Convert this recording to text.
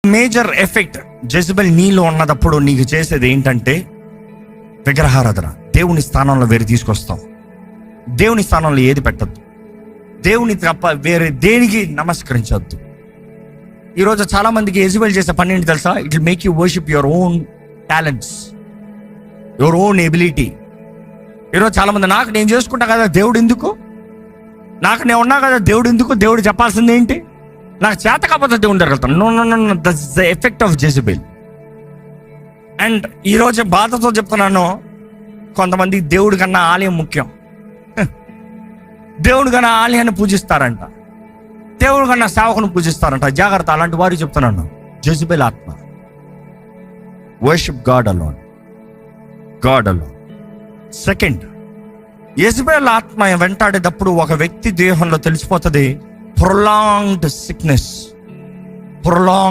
Major effect Jezebel నీలో ఉన్నదప్పుడు నీకు చేసేది ఏంటంటే విగ్రహారాధన. దేవుని స్థానంలో వేరే తీసుకొస్తాం. దేవుని స్థానంలో ఏది పెట్టద్దు. దేవుని తప్ప వేరే దేనికి నమస్కరించద్దు. ఈరోజు చాలా మందికి యెజబెల్ చేసే పని ఏంటి తెలుసా? It will make you worship your own talents, your own ability. ఈరోజు చాలా మంది నాకు నేను చేసుకుంటా కదా దేవుడు ఎందుకు, నాకు నేను ఉన్నా కదా దేవుడు ఎందుకు, దేవుడు చెప్పాల్సింది ఏంటి, నాకు చేత కాకపోతే దేవుని దగ్గర. No no no, that's the effect of Jezebel. And ఈరోజు బాధతో చెప్తున్నాను, కొంతమంది దేవుడి కన్నా ఆలయం ముఖ్యం. దేవుడి కన్నా ఆలయాన్ని పూజిస్తారంట, దేవుడి కన్నా సేవకుని పూజిస్తారంట. జాగ్రత్త, అలాంటి వారు చెప్తున్నాను. జెజబెల్ ఆత్మ. Worship God alone, God alone. Second, Jezebel ఆత్మ వెంటాడేటప్పుడు ఒక వ్యక్తి దేహంలో తెలిసిపోతుంది ప్రొలాంగ్డ్ సిక్నెస్, ప్రొలాంగ్